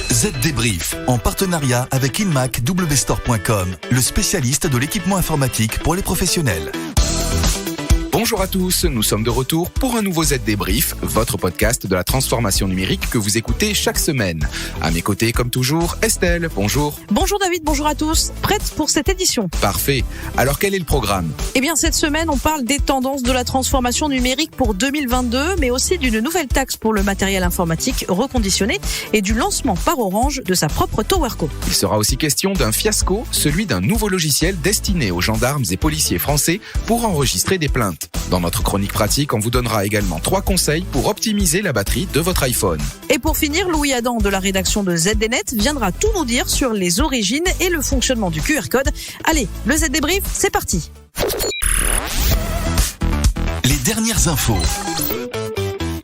Z-Débrief, en partenariat avec InmacWstore.com, le spécialiste de l'équipement informatique pour les professionnels. Bonjour à tous, nous sommes de retour pour un nouveau Z-Débrief, votre podcast de la transformation numérique que vous écoutez chaque semaine. À mes côtés, comme toujours, Estelle, bonjour. Bonjour David, bonjour à tous. Prête pour cette édition? Parfait. Alors quel est le programme? Eh bien cette semaine, on parle des tendances de la transformation numérique pour 2022, mais aussi d'une nouvelle taxe pour le matériel informatique reconditionné et du lancement par Orange de sa propre TowerCo. Il sera aussi question d'un fiasco, celui d'un nouveau logiciel destiné aux gendarmes et policiers français pour enregistrer des plaintes. Dans notre chronique pratique, on vous donnera également 3 conseils pour optimiser la batterie de votre iPhone. Et pour finir, Louis Adam de la rédaction de ZDNet viendra tout nous dire sur les origines et le fonctionnement du QR code. Allez, le Z-Débrief, c'est parti. Les dernières infos.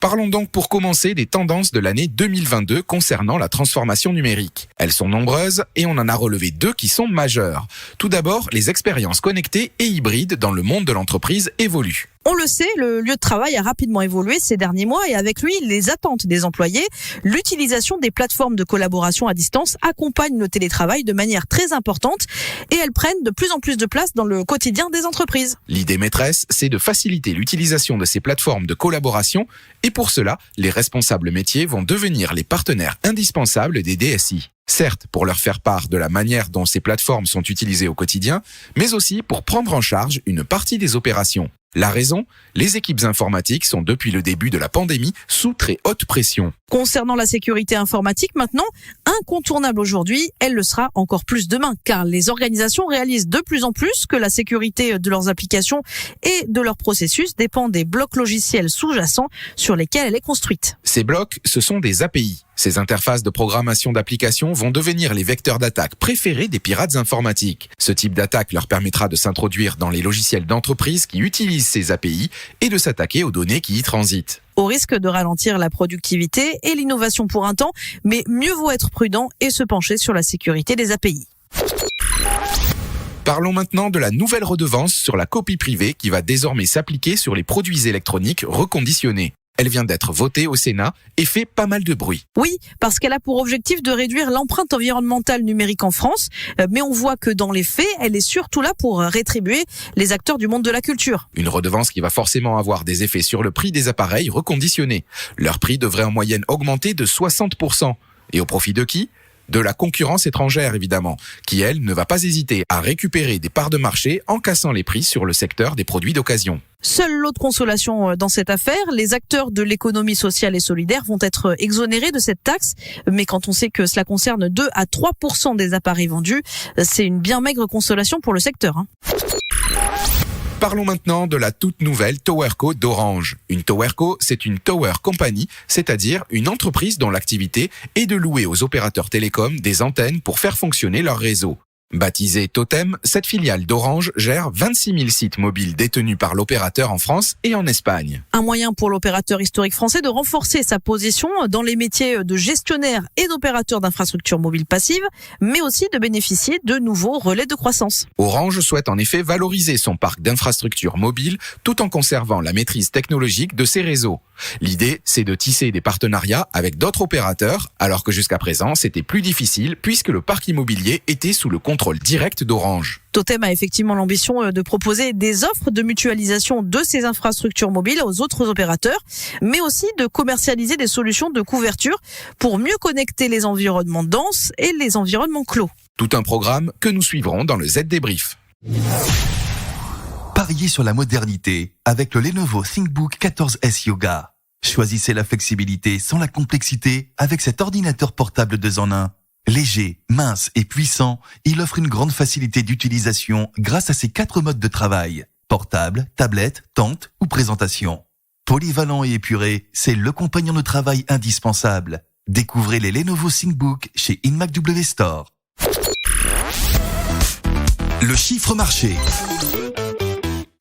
Parlons donc pour commencer des tendances de l'année 2022 concernant la transformation numérique. Elles sont nombreuses et on en a relevé 2 qui sont majeures. Tout d'abord, les expériences connectées et hybrides dans le monde de l'entreprise évoluent. On le sait, le lieu de travail a rapidement évolué ces derniers mois et avec lui, les attentes des employés. L'utilisation des plateformes de collaboration à distance accompagne le télétravail de manière très importante et elles prennent de plus en plus de place dans le quotidien des entreprises. L'idée maîtresse, c'est de faciliter l'utilisation de ces plateformes de collaboration et pour cela, les responsables métiers vont devenir les partenaires indispensables des DSI. Certes, pour leur faire part de la manière dont ces plateformes sont utilisées au quotidien, mais aussi pour prendre en charge une partie des opérations. La raison, les équipes informatiques sont depuis le début de la pandémie sous très haute pression. Concernant la sécurité informatique maintenant, incontournable aujourd'hui, elle le sera encore plus demain, car les organisations réalisent de plus en plus que la sécurité de leurs applications et de leurs processus dépend des blocs logiciels sous-jacents sur lesquels elle est construite. Ces blocs, ce sont des API. Ces interfaces de programmation d'applications vont devenir les vecteurs d'attaque préférés des pirates informatiques. Ce type d'attaque leur permettra de s'introduire dans les logiciels d'entreprise qui utilisent ces API et de s'attaquer aux données qui y transitent. Au risque de ralentir la productivité et l'innovation pour un temps, mais mieux vaut être prudent et se pencher sur la sécurité des API. Parlons maintenant de la nouvelle redevance sur la copie privée qui va désormais s'appliquer sur les produits électroniques reconditionnés. Elle vient d'être votée au Sénat et fait pas mal de bruit. Oui, parce qu'elle a pour objectif de réduire l'empreinte environnementale numérique en France, mais on voit que dans les faits, elle est surtout là pour rétribuer les acteurs du monde de la culture. Une redevance qui va forcément avoir des effets sur le prix des appareils reconditionnés. Leur prix devrait en moyenne augmenter de 60%. Et au profit de qui ? De la concurrence étrangère évidemment, qui elle ne va pas hésiter à récupérer des parts de marché en cassant les prix sur le secteur des produits d'occasion. Seule l'autre consolation dans cette affaire, les acteurs de l'économie sociale et solidaire vont être exonérés de cette taxe, mais quand on sait que cela concerne 2 à 3% des appareils vendus, c'est une bien maigre consolation pour le secteur. Parlons maintenant de la toute nouvelle TowerCo d'Orange. Une TowerCo, c'est une Tower Company, c'est-à-dire une entreprise dont l'activité est de louer aux opérateurs télécoms des antennes pour faire fonctionner leur réseau. Baptisée Totem, cette filiale d'Orange gère 26 000 sites mobiles détenus par l'opérateur en France et en Espagne. Un moyen pour l'opérateur historique français de renforcer sa position dans les métiers de gestionnaire et d'opérateur d'infrastructures mobiles passives, mais aussi de bénéficier de nouveaux relais de croissance. Orange souhaite en effet valoriser son parc d'infrastructures mobiles tout en conservant la maîtrise technologique de ses réseaux. L'idée, c'est de tisser des partenariats avec d'autres opérateurs, alors que jusqu'à présent, c'était plus difficile puisque le parc immobilier était sous le contrôle direct d'Orange. Totem a effectivement l'ambition de proposer des offres de mutualisation de ces infrastructures mobiles aux autres opérateurs, mais aussi de commercialiser des solutions de couverture pour mieux connecter les environnements denses et les environnements clos. Tout un programme que nous suivrons dans le Z-Débrief. Pariez sur la modernité avec le Lenovo ThinkBook 14S Yoga. Choisissez la flexibilité sans la complexité avec cet ordinateur portable 2 en 1. Léger, mince et puissant, il offre une grande facilité d'utilisation grâce à ses 4 modes de travail. Portable, tablette, tente ou présentation. Polyvalent et épuré, c'est le compagnon de travail indispensable. Découvrez les Lenovo ThinkBook chez InmacWstore. Le chiffre marché.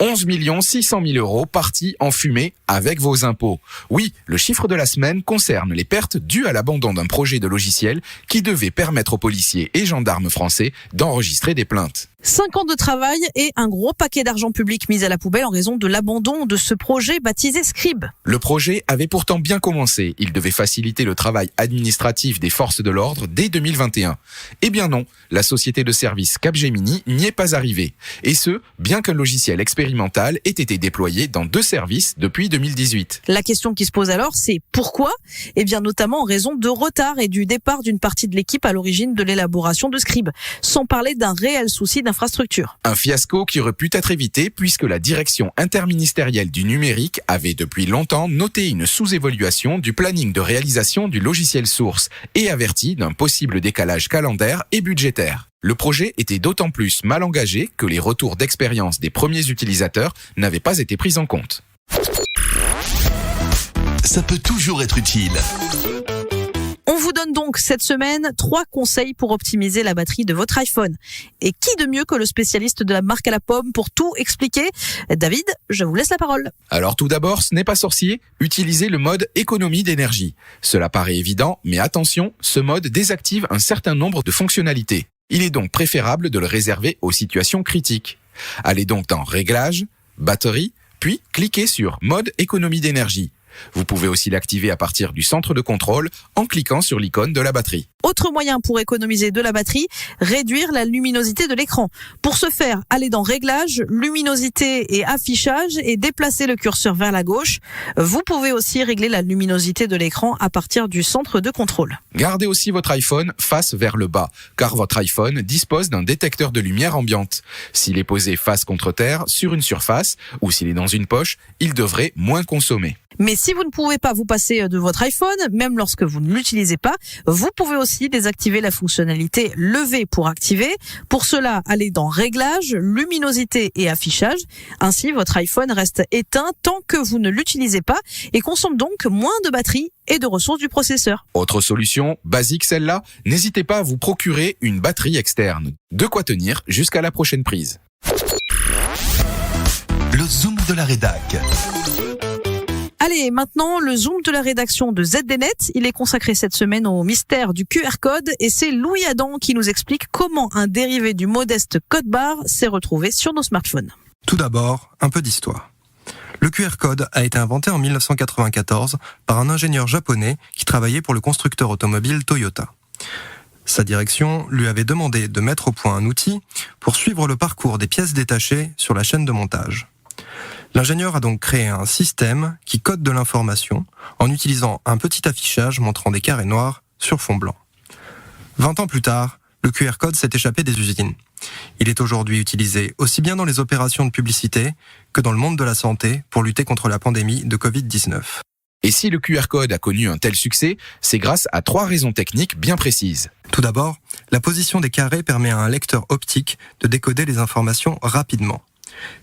11 600 000 euros partis en fumée avec vos impôts. Oui, le chiffre de la semaine concerne les pertes dues à l'abandon d'un projet de logiciel qui devait permettre aux policiers et gendarmes français d'enregistrer des plaintes. 5 ans de travail et un gros paquet d'argent public mis à la poubelle en raison de l'abandon de ce projet baptisé Scribe. Le projet avait pourtant bien commencé. Il devait faciliter le travail administratif des forces de l'ordre dès 2021. Eh bien non, la société de services Capgemini n'y est pas arrivée. Et ce, bien qu'un logiciel expérimental ait été déployé dans 2 services depuis 2018. La question qui se pose alors, c'est pourquoi ? Eh bien notamment en raison de retard et du départ d'une partie de l'équipe à l'origine de l'élaboration de Scribe, sans parler d'un réel souci d'infrastructure. Un fiasco qui aurait pu être évité puisque la direction interministérielle du numérique avait depuis longtemps noté une sous-évaluation du planning de réalisation du logiciel source et averti d'un possible décalage calendaire et budgétaire. Le projet était d'autant plus mal engagé que les retours d'expérience des premiers utilisateurs n'avaient pas été pris en compte. Ça peut toujours être utile. On vous donne donc cette semaine 3 conseils pour optimiser la batterie de votre iPhone. Et qui de mieux que le spécialiste de la marque à la pomme pour tout expliquer ? David, je vous laisse la parole. Alors tout d'abord, ce n'est pas sorcier, utilisez le mode économie d'énergie. Cela paraît évident, mais attention, ce mode désactive un certain nombre de fonctionnalités. Il est donc préférable de le réserver aux situations critiques. Allez donc dans Réglages, Batterie, puis cliquez sur Mode économie d'énergie. Vous pouvez aussi l'activer à partir du centre de contrôle en cliquant sur l'icône de la batterie. Autre moyen pour économiser de la batterie, réduire la luminosité de l'écran. Pour ce faire, allez dans Réglages, Luminosité et Affichage et déplacez le curseur vers la gauche. Vous pouvez aussi régler la luminosité de l'écran à partir du centre de contrôle. Gardez aussi votre iPhone face vers le bas, car votre iPhone dispose d'un détecteur de lumière ambiante. S'il est posé face contre terre, sur une surface, ou s'il est dans une poche, il devrait moins consommer. Mais si vous ne pouvez pas vous passer de votre iPhone, même lorsque vous ne l'utilisez pas, vous pouvez aussi désactiver la fonctionnalité lever pour activer. Pour cela, allez dans Réglages, Luminosité et Affichage. Ainsi, votre iPhone reste éteint tant que vous ne l'utilisez pas et consomme donc moins de batterie et de ressources du processeur. Autre solution, basique celle-là, n'hésitez pas à vous procurer une batterie externe. De quoi tenir jusqu'à la prochaine prise. Le zoom de la rédac. Allez, maintenant, le zoom de la rédaction de ZDNet. Il est consacré cette semaine au mystère du QR code et c'est Louis Adam qui nous explique comment un dérivé du modeste code barre s'est retrouvé sur nos smartphones. Tout d'abord, un peu d'histoire. Le QR code a été inventé en 1994 par un ingénieur japonais qui travaillait pour le constructeur automobile Toyota. Sa direction lui avait demandé de mettre au point un outil pour suivre le parcours des pièces détachées sur la chaîne de montage. L'ingénieur a donc créé un système qui code de l'information en utilisant un petit affichage montrant des carrés noirs sur fond blanc. 20 ans plus tard, le QR code s'est échappé des usines. Il est aujourd'hui utilisé aussi bien dans les opérations de publicité que dans le monde de la santé pour lutter contre la pandémie de Covid-19. Et si le QR code a connu un tel succès, c'est grâce à 3 raisons techniques bien précises. Tout d'abord, la position des carrés permet à un lecteur optique de décoder les informations rapidement.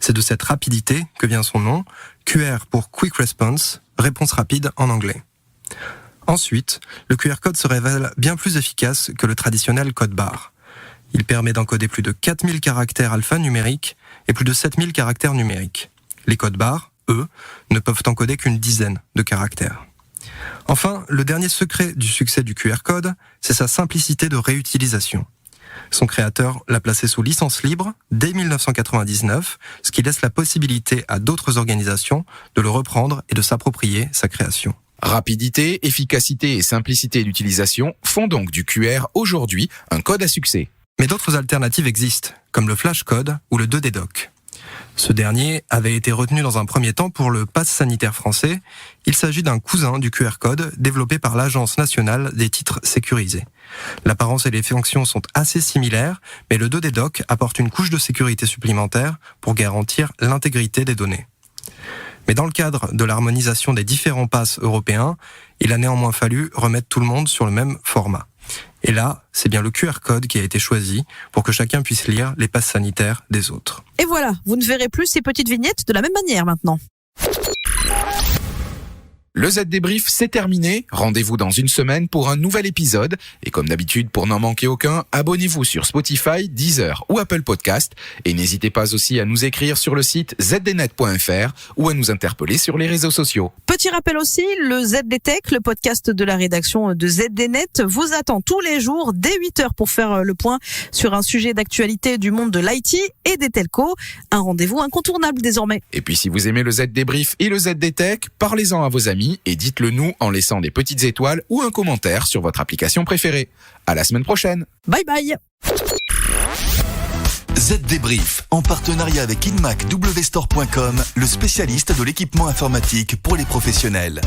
C'est de cette rapidité que vient son nom, QR pour Quick Response, réponse rapide en anglais. Ensuite, le QR code se révèle bien plus efficace que le traditionnel code barre. Il permet d'encoder plus de 4000 caractères alphanumériques et plus de 7000 caractères numériques. Les codes barres, eux, ne peuvent encoder qu'une dizaine de caractères. Enfin, le dernier secret du succès du QR code, c'est sa simplicité de réutilisation. Son créateur l'a placé sous licence libre dès 1999, ce qui laisse la possibilité à d'autres organisations de le reprendre et de s'approprier sa création. Rapidité, efficacité et simplicité d'utilisation font donc du QR aujourd'hui un code à succès. Mais d'autres alternatives existent, comme le flashcode ou le 2D doc. Ce dernier avait été retenu dans un premier temps pour le pass sanitaire français. Il s'agit d'un cousin du QR code développé par l'Agence nationale des titres sécurisés. L'apparence et les fonctions sont assez similaires, mais le 2D doc apporte une couche de sécurité supplémentaire pour garantir l'intégrité des données. Mais dans le cadre de l'harmonisation des différents passes européens, il a néanmoins fallu remettre tout le monde sur le même format. Et là, c'est bien le QR code qui a été choisi pour que chacun puisse lire les passes sanitaires des autres. Et voilà, vous ne verrez plus ces petites vignettes de la même manière maintenant. Le Z-Débrief, c'est terminé. Rendez-vous dans une semaine pour un nouvel épisode. Et comme d'habitude, pour n'en manquer aucun, abonnez-vous sur Spotify, Deezer ou Apple Podcast. Et n'hésitez pas aussi à nous écrire sur le site zdnet.fr ou à nous interpeller sur les réseaux sociaux. Petit rappel aussi, le ZD Tech, le podcast de la rédaction de ZDNet, vous attend tous les jours dès 8h pour faire le point sur un sujet d'actualité du monde de l'IT et des telcos. Un rendez-vous incontournable désormais. Et puis si vous aimez le ZD Brief et le ZD Tech, parlez-en à vos amis et dites-le nous en laissant des petites étoiles ou un commentaire sur votre application préférée. À la semaine prochaine. Bye bye. ZD Brief, en partenariat avec InMac WStore.com, le spécialiste de l'équipement informatique pour les professionnels.